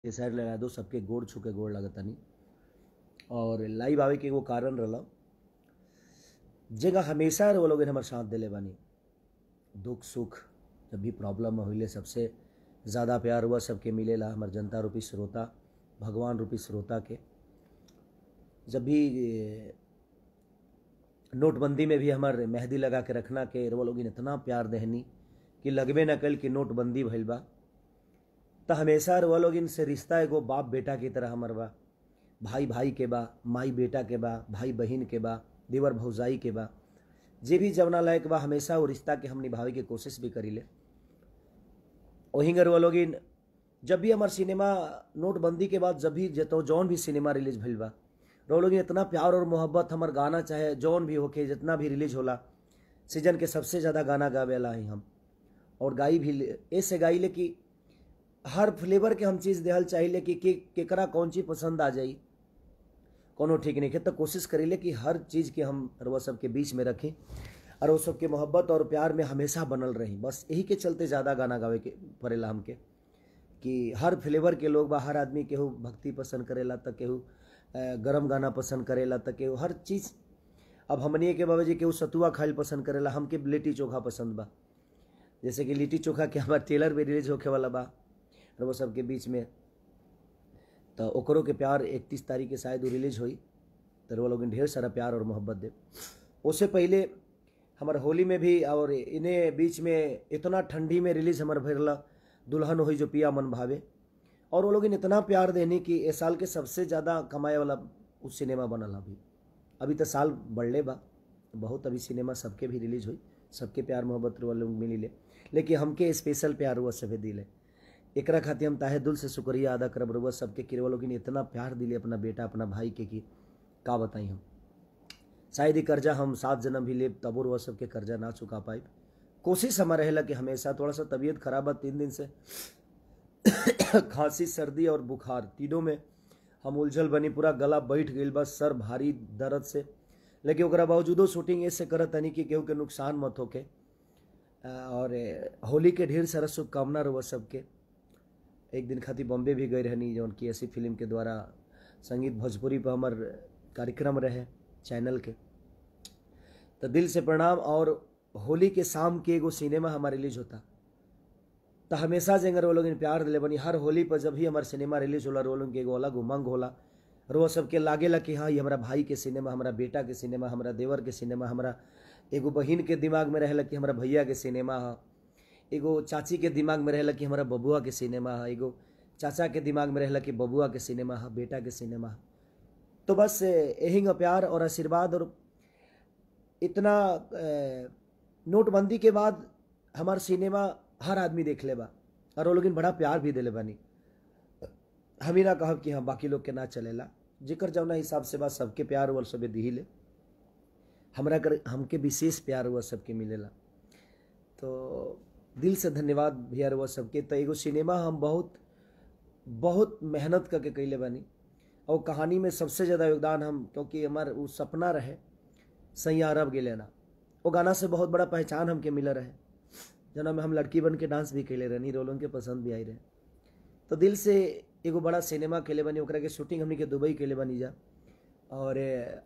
ये साइड लगा दो, सबके गोड़ छू के गोड़ लगतानी। और लाइव आवे के एगो कारण रहा, जगह हमेशा वो लोग हमारे साथ दिले बानी, दुख सुख जब भी प्रॉब्लम होइले सबसे ज़्यादा प्यार हुआ सबके मिलेला हमारे जनता रूपी श्रोता, भगवान रूपी श्रोता के। जब भी नोटबंदी में भी हमारे मेहंदी लगा के रखना के वो लोग इतना प्यार देहनी कि लगबे न कल कि नोटबंदी भइल बा, तो हमेशा वो लोग इनसे रिश्ता एगो बाप बेटा की तरह हमार बा, भाई भाई के बा, माई बेटा के बा, भाई बहन के बा, देवर भौजाई के बा, जे भी जवना लायक बा हमेशा वो रिश्ता के हम निभावे की कोशिश भी करी ले। वहीं वो लोग जब भी हमार सिनेमा नोटबंदी के बाद जब भी जतो जौन भी सिनेमा रिलीज भइल बा, वो लोग इतना प्यार और मोहब्बत हमार गाना चाहे जौन भी होके जितना भी रिलीज होला, सीजन के सबसे ज़्यादा गाना गावेला ही हम, और गाई भी ऐसे गाई ले कि हर फ्लेवर के हम चीज़ देहल चाहिए कि केकरा कौन चीज़ पसंद आ जाई, कोनो ठीक नहीं है, तो कोशिश करीले कि हर चीज़ के हम वो सबके बीच में रखें और वो सबके मोहब्बत और प्यार में हमेशा बनल रही। बस यही के चलते ज़्यादा गाना गावे के पड़ेला हमके कि हर फ्लेवर के लोग बा, हर आदमी केहू भक्ति पसंद करेला, तो केहू गरम गाना पसंद करेला, तो केहू हर चीज़। अब हमनिए के बाबा केहू सतुआ खाइल पसंद करेला, हमके लिट्टी चोखा पसंद बा, जैसे कि लिट्टी चोखा के हमारा ट्रेलर भी रिलीज होके वाला बा और वो सबके बीच में, तो ओकरो के प्यार 31 तारीख के शायद रिलीज हुई, तो वो लोग ढेर सारा प्यार और मोहब्बत दे। उससे पहले हमारे होली में भी और इन्हें बीच में इतना ठंडी में रिलीज हमारे भरला दुल्हन हुई जो पिया मन भावे, और वो लोग इतना प्यार देने कि इस साल के सबसे ज़्यादा कमाए वाला उस सिनेमा बनल। अभी तो साल बढ़ले बा बहुत, अभी सिनेमा सबके भी रिलीज हुई, सबके प्यार मोहब्बत वो लोग मिली ले, लेकिन हमके स्पेशल प्यार हुआ सभी दिले। एकरा खातिर हम ताहे दिल से शुक्रिया अदा करब रउआ सबके कि वो लोग इतना प्यार दिले अपना बेटा अपना भाई के कि का बताई हम। शायद ही कर्जा हम 7 जन्म भी ले तब वो सबके कर्जा ना चुका पाए। कोशिश हमारा रहेला कि हमेशा, थोड़ा सा तबीयत खराब है 3 दिन से खांसी सर्दी और बुखार तीनों में हम उलझल बनी, पूरा गला बैठ गई बस, सर भारी दर्द से, लेकिन ओकरा बावजूदो शूटिंग ऐसे करत तनी कि केहू के नुकसान मत होके। और होली के ढेर सारा शुभकामना रउआ सबके। एक दिन खातिर बॉम्बे भी गई रहनी जौन की ऐसी फिल्म के द्वारा संगीत भोजपुरी पर हमार कार्यक्रम रहे चैनल के, तो दिल से प्रणाम। और होली के शाम के एगो सिनेमा हमारा रिलीज होता, तो हमेशा जेंगर वो लोग प्यार दिले बनी। हर होली पर जब भी हमारा सिनेमा रिलीज होला वो लोग के एगो अलग उमंग होला, और वो सबके लागेला कि हाँ ये हमारा भाई के सिनेमा, हमारा बेटा के सिनेमा, हमारा देवर के सिनेमा, हमारा एगो बहन के दिमाग में रहेला कि हमारा भैया के सिनेमा है, एगो चाची के दिमाग में रहेला कि हमारा बबुआ के सिनेमा है, एगो चाचा के दिमाग में रहेला कि बबुआ के सिनेमा है, बेटा के सिनेमा है। तो बस यही प्यार और आशीर्वाद। और इतना नोटबंदी के बाद हमार सिनेमा हर आदमी देख ले बा, और वो लोग बड़ा प्यार भी दिले बानी। हम ही ना कहब कि हाँ बाकी लोग के ना चलेला, जिक्र जौना हिसाब से बात सबके प्यार वो सबे दी ले, हमरा कर हमके विशेष प्यार हुआ सबके मिलेला। तो दिल से धन्यवाद भैया वो सबके। तो एगो सिनेमा हम बहुत बहुत मेहनत करके कैले बानी, और कहानी में सबसे ज़्यादा योगदान हम, क्योंकि हमार वो सपना रहे सैया अरब गे लेना, वो गाना से बहुत बड़ा पहचान हमके मिला रहे, जना में हम लड़की बन के डांस भी कैले रहनी, रोलों के पसंद भी आई रहे। तो दिल से एगो बड़ा सिनेमा कैले बनी, ओकरा के शूटिंग हमने के दुबई कैले बनी जा, और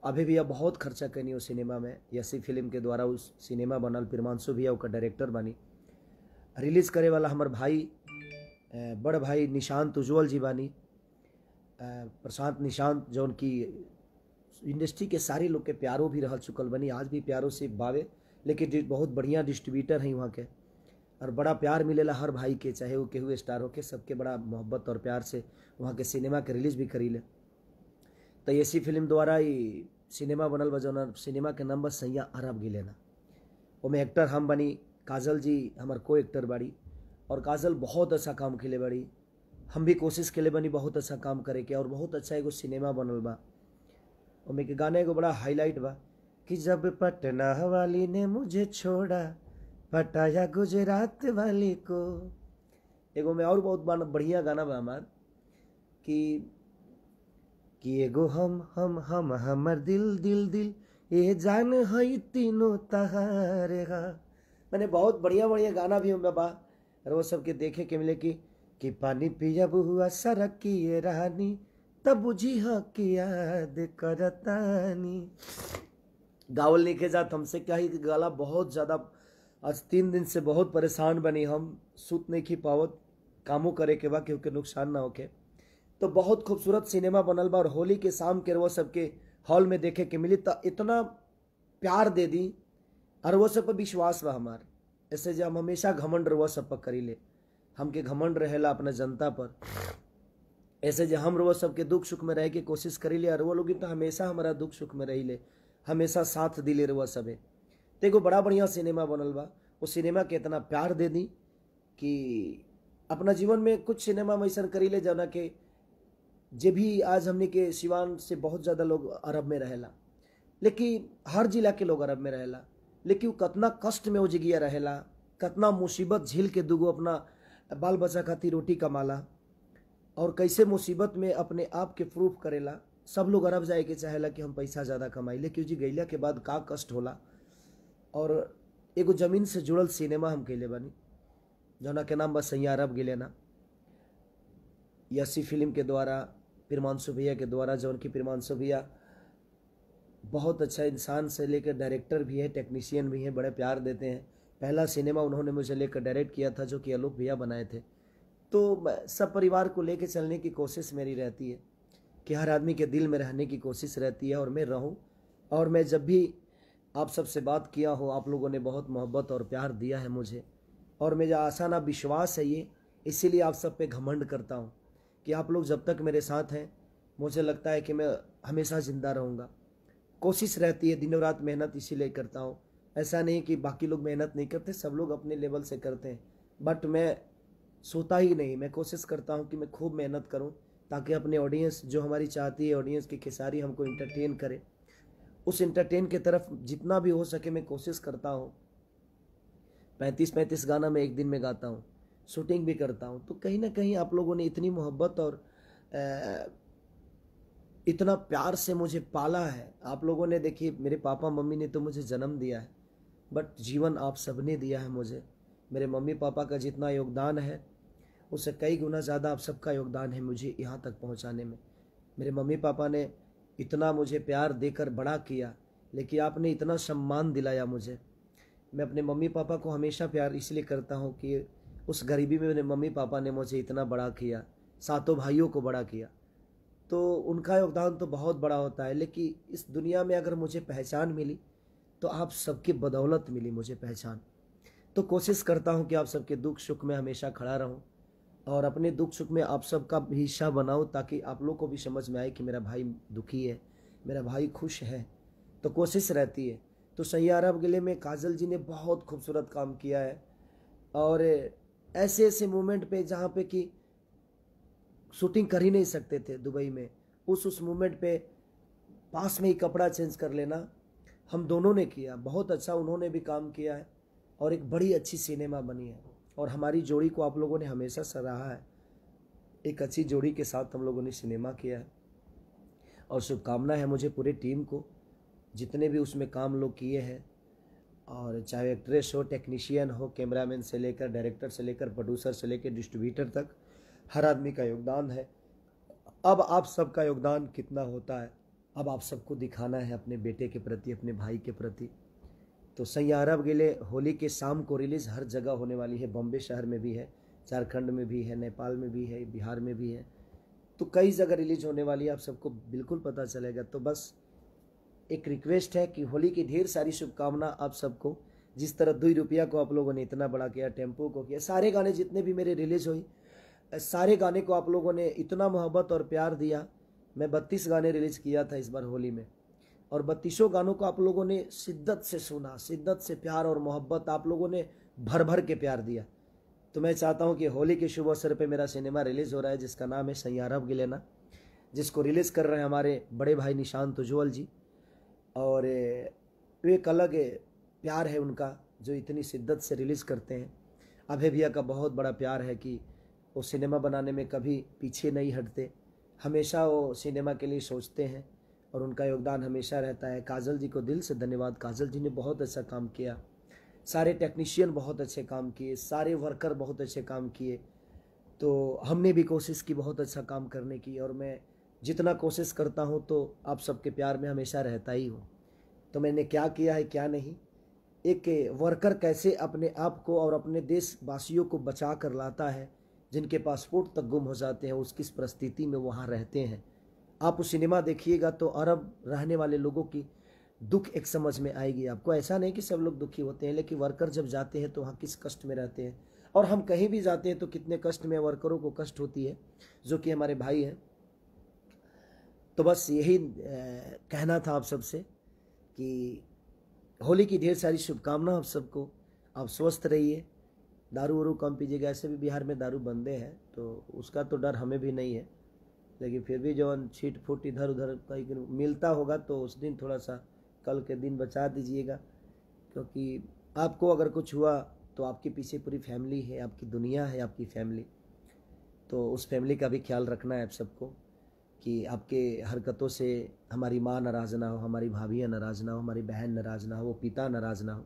अभी भी बहुत खर्चा करनी उस सिनेमा में। यसी फिल्म के द्वारा उस सिनेमा बनल, प्रिमांशु भैया उसका डायरेक्टर बनी। रिलीज़ करे वाला हमार भाई बड़ भाई निशांत उज्ज्वल जी बानी, प्रशांत निशांत, जो उनकी इंडस्ट्री के सारे लोग के प्यारों भी रह चुकल बनी, आज भी प्यारों से बावे, लेकिन बहुत बढ़िया डिस्ट्रीब्यूटर हैं वहाँ के, और बड़ा प्यार मिलेला हर भाई के, चाहे वो केहू स्टार हो के, सबके बड़ा मोहब्बत और प्यार से वहाँ के सिनेमा के रिलीज़ भी करी ले। तो ऐसी फिल्म द्वारा ही सिनेमा बनल बजौना सिनेमा के नाम बस सैया अरब गे लेना। वो में एक्टर हम बनी, काजल जी हमार को एक्टर बाड़ी, और काजल बहुत अच्छा काम खेले बाड़ी, हम भी कोशिश के लिए बनी बहुत अच्छा काम करे के, और बहुत अच्छा एगो सिनेमा बनल बा। ओमे के गाने एगो बड़ा हाईलाइट बा कि जब पटना वाली ने मुझे छोड़ा पटाया गुजरात वाली को। एगो में और बहुत बढ़िया गाना बा हमार कि एगो हम हमर दिल दिल दिल ये जान है तीनों तहारे हा। मैंने बहुत बढ़िया बढ़िया गाना भी हमें बा, और वो सबके देखे के मिले कि कि पानी पियब हुआ सरक की ये रानी, तब बुझी हाँ की याद करतानी। गावल नहीं के जात हमसे क्या ही, गला बहुत ज़्यादा आज 3 दिन से बहुत परेशान बनी हम, सुत नहीं की पावत, कामों करे के बा क्योंकि नुकसान ना होके। तो बहुत खूबसूरत सिनेमा बनल बा और होली के शाम के वो सबके हॉल में देखे के मिली, तो इतना प्यार दे दी और वो सब पर विश्वास बा हमार। ऐसे जो हम हमेशा घमंड रवा सब पर करी ले, हमके घमंड रहेला अपना जनता पर। ऐसे जो हम रवा सबके दुख सुख में रह के कोशिश करी ले, और वो लोग तो हमेशा हमारा दुख सुख में रही ले, हमेशा साथ दिले रवा सबे। तो एगो बड़ा बढ़िया सिनेमा बनल बा, वो सिनेमा के इतना प्यार दे दी कि अपना जीवन में कुछ सिनेमा में ऐसा करी ले जाना के जे भी आज हमने के सिवान से बहुत ज़्यादा लोग अरब में रहेला, लेकिन हर जिला के लोग अरब में रहेला, लेकिन वो कितना कष्ट में वो जगिया रहेला, कितना मुसीबत झेल के दूगो अपना बाल बच्चा खातिर रोटी कमाला, और कैसे मुसीबत में अपने आप के प्रूफ करेला। सब लोग अरब जाए के चाहेला कि हम पैसा ज़्यादा कमाई, लेकिन जी गैला के बाद का कष्ट होला। और एगो जमीन से जुड़ल सिनेमा हम कैले बानी, जौना के नाम बस सैया अरब गिले ना, यसी फिल्म के द्वारा, प्रिमांशु भैया के द्वारा, जौन की प्रिमांशु भैया बहुत अच्छा इंसान से लेकर डायरेक्टर भी है, टेक्नीशियन भी हैं, बड़े प्यार देते हैं। पहला सिनेमा उन्होंने मुझे लेकर डायरेक्ट किया था जो कि आलोक भैया बनाए थे। तो सब परिवार को लेकर चलने की कोशिश मेरी रहती है कि हर आदमी के दिल में रहने की कोशिश रहती है, और मैं रहूं। और मैं जब भी आप सबसे बात किया हो, आप लोगों ने बहुत मोहब्बत और प्यार दिया है मुझे, और मेरा आसाना विश्वास है ये, इसीलिए आप सब पे घमंड करता हूँ कि आप लोग जब तक मेरे साथ हैं, मुझे लगता है कि मैं हमेशा ज़िंदा रहूँगा। कोशिश रहती है, दिनों रात मेहनत इसीलिए करता हूँ। ऐसा नहीं कि बाकी लोग मेहनत नहीं करते, सब लोग अपने लेवल से करते हैं, बट मैं सोता ही नहीं। मैं कोशिश करता हूँ कि मैं खूब मेहनत करूँ, ताकि अपने ऑडियंस जो हमारी चाहती है, ऑडियंस की खेसारी हमको इंटरटेन करे, उस इंटरटेन के तरफ जितना भी हो सके मैं कोशिश करता हूँ। 35-35 गाना मैं एक दिन में गाता हूँ, शूटिंग भी करता हूँ। तो कहीं ना कहीं आप लोगों ने इतनी मोहब्बत और इतना प्यार से मुझे पाला है। आप लोगों ने, देखिए मेरे पापा मम्मी ने तो मुझे जन्म दिया है, बट जीवन आप सबने दिया है मुझे। मेरे मम्मी पापा का जितना योगदान है उससे कई गुना ज़्यादा आप सबका योगदान है मुझे यहाँ तक पहुँचाने में। मेरे मम्मी पापा ने इतना मुझे प्यार देकर बड़ा किया, लेकिन आपने इतना सम्मान दिलाया मुझे। मैं अपने मम्मी पापा को हमेशा प्यार इसलिए करता हूँ कि उस गरीबी में मेरे मम्मी पापा ने मुझे इतना बड़ा किया, सातों भाइयों को बड़ा किया, तो उनका योगदान तो बहुत बड़ा होता है। लेकिन इस दुनिया में अगर मुझे पहचान मिली तो आप सबकी बदौलत मिली मुझे पहचान। तो कोशिश करता हूँ कि आप सबके दुख सुख में हमेशा खड़ा रहूँ, और अपने दुख सुख में आप सबका भी हिस्सा बनाऊँ, ताकि आप लोग को भी समझ में आए कि मेरा भाई दुखी है, मेरा भाई खुश है। तो कोशिश रहती है। तो सैया अरब गिले में काजल जी ने बहुत खूबसूरत काम किया है, और ऐसे ऐसे मोमेंट पे जहाँ पे कि शूटिंग कर ही नहीं सकते थे दुबई में, उस मोमेंट पे पास में ही कपड़ा चेंज कर लेना हम दोनों ने किया। बहुत अच्छा उन्होंने भी काम किया है, और एक बड़ी अच्छी सिनेमा बनी है, और हमारी जोड़ी को आप लोगों ने हमेशा सराहा है। एक अच्छी जोड़ी के साथ हम लोगों ने सिनेमा किया है, और शुभकामना है मुझे पूरे टीम को, जितने भी उसमें काम लोग किए हैं, और चाहे एक्ट्रेस हो, टेक्नीशियन हो, कैमरामैन से लेकर डायरेक्टर से लेकर प्रोड्यूसर से लेकर डिस्ट्रीब्यूटर तक, हर आदमी का योगदान है। अब आप सबका योगदान कितना होता है, अब आप सबको दिखाना है अपने बेटे के प्रति, अपने भाई के प्रति। तो सैया अरब गिले होली के शाम को रिलीज़ हर जगह होने वाली है। बॉम्बे शहर में भी है, झारखंड में भी है, नेपाल में भी है, बिहार में भी है, तो कई जगह रिलीज होने वाली है, आप सबको बिल्कुल पता चलेगा। तो बस एक रिक्वेस्ट है कि होली की ढेर सारी शुभकामना आप सबको। जिस तरह 2 रुपया को आप लोगों ने इतना बड़ा किया, टेम्पो को किया, सारे गाने जितने भी मेरे रिलीज हुई, सारे गाने को आप लोगों ने इतना मोहब्बत और प्यार दिया। मैं 32 गाने रिलीज किया था इस बार होली में, और 32 गानों को आप लोगों ने शिद्दत से सुना, शिद्दत से प्यार और मोहब्बत आप लोगों ने भर भर के प्यार दिया। तो मैं चाहता हूं कि होली के शुभ अवसर पे मेरा सिनेमा रिलीज़ हो रहा है, जिसका नाम है सैया अरब गिले ना, जिसको रिलीज़ कर रहे हैं हमारे बड़े भाई निशांत उज्ज्वल जी। और एक अलग प्यार है उनका जो इतनी शिद्दत से रिलीज़ करते हैं। अभय भैया का बहुत बड़ा प्यार है कि वो सिनेमा बनाने में कभी पीछे नहीं हटते, हमेशा वो सिनेमा के लिए सोचते हैं, और उनका योगदान हमेशा रहता है। काजल जी को दिल से धन्यवाद, काजल जी ने बहुत अच्छा काम किया, सारे टेक्नीशियन बहुत अच्छे काम किए, सारे वर्कर बहुत अच्छे काम किए, तो हमने भी कोशिश की बहुत अच्छा काम करने की, और मैं जितना कोशिश करता हूँ तो आप सबके प्यार में हमेशा रहता ही हूँ। तो मैंने क्या किया है क्या नहीं, एक वर्कर कैसे अपने आप को और अपने देशवासियों को बचा कर लाता है, जिनके पासपोर्ट तक गुम हो जाते हैं, उस किस परिस्थिति में वहाँ रहते हैं। आप उस सिनेमा देखिएगा तो अरब रहने वाले लोगों की दुख एक समझ में आएगी आपको। ऐसा नहीं कि सब लोग दुखी होते हैं, लेकिन वर्कर जब जाते हैं तो वहाँ किस कष्ट में रहते हैं, और हम कहीं भी जाते हैं तो कितने कष्ट में वर्करों को कष्ट होती है, जो कि हमारे भाई हैं। तो बस यही कहना था आप सबसे कि होली की ढेर सारी शुभकामनाएं आप सबको। आप स्वस्थ रहिए, दारू वारू कम पीजिएगा। ऐसे भी बिहार में दारू बंदे हैं तो उसका तो डर हमें भी नहीं है, लेकिन फिर भी जो छीट फूट इधर उधर कहीं मिलता होगा तो उस दिन थोड़ा सा कल के दिन बचा दीजिएगा, क्योंकि आपको अगर कुछ हुआ तो आपके पीछे पूरी फैमिली है, आपकी दुनिया है, आपकी फैमिली। तो उस फैमिली का भी ख्याल रखना है आप सबको, कि आपके हरकतों से हमारी माँ नाराज़ ना हो, हमारी भाभियाँ नाराज़ ना हो, हमारी बहन नाराज़ ना हो, वो पिता नाराज़ ना हो।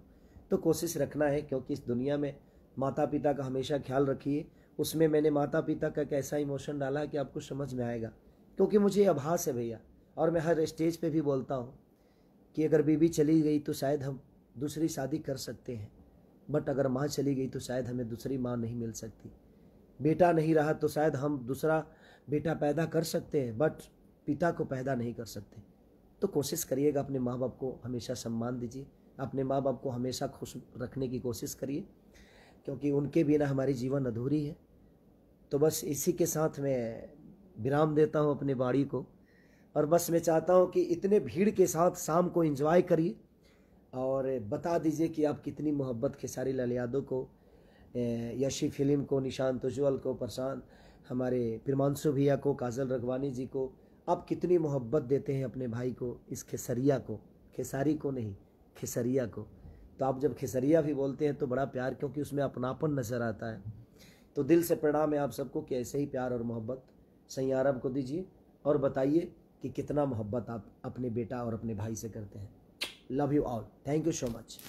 तो कोशिश रखना है, क्योंकि इस दुनिया में माता पिता का हमेशा ख्याल रखिए। उसमें मैंने माता पिता का कैसा इमोशन डाला है कि आपको समझ में आएगा, क्योंकि मुझे आभास है भैया, और मैं हर स्टेज पे भी बोलता हूँ कि अगर बीवी चली गई तो शायद हम दूसरी शादी कर सकते हैं, बट अगर माँ चली गई तो शायद हमें दूसरी माँ नहीं मिल सकती। बेटा नहीं रहा तो शायद हम दूसरा बेटा पैदा कर सकते हैं, बट पिता को पैदा नहीं कर सकते। तो कोशिश करिएगा, अपने माँ बाप को हमेशा सम्मान दीजिए, अपने माँ बाप को हमेशा खुश रखने की कोशिश करिए, क्योंकि उनके बिना हमारी जीवन अधूरी है। तो बस इसी के साथ मैं विराम देता हूँ अपने वाणी को, और बस मैं चाहता हूँ कि इतने भीड़ के साथ शाम को एंजॉय करिए, और बता दीजिए कि आप कितनी मोहब्बत खेसारी लाल यादव को, यशी फिल्म को, निशांत उज्ज्वल को, प्रशांत, हमारे प्रिमांशु भैया को, काजल रघवानी जी को आप कितनी मोहब्बत देते हैं अपने भाई को, इस खेसरिया को, खेसारी को नहीं, खेसरिया को। तो आप जब खेसरिया भी बोलते हैं तो बड़ा प्यार, क्योंकि उसमें अपनापन नज़र आता है। तो दिल से प्रणाम है आप सबको कि ऐसे ही प्यार और मोहब्बत सैयां अरब को दीजिए, और बताइए कि कितना मोहब्बत आप अपने बेटा और अपने भाई से करते हैं। Love you all, thank you so much.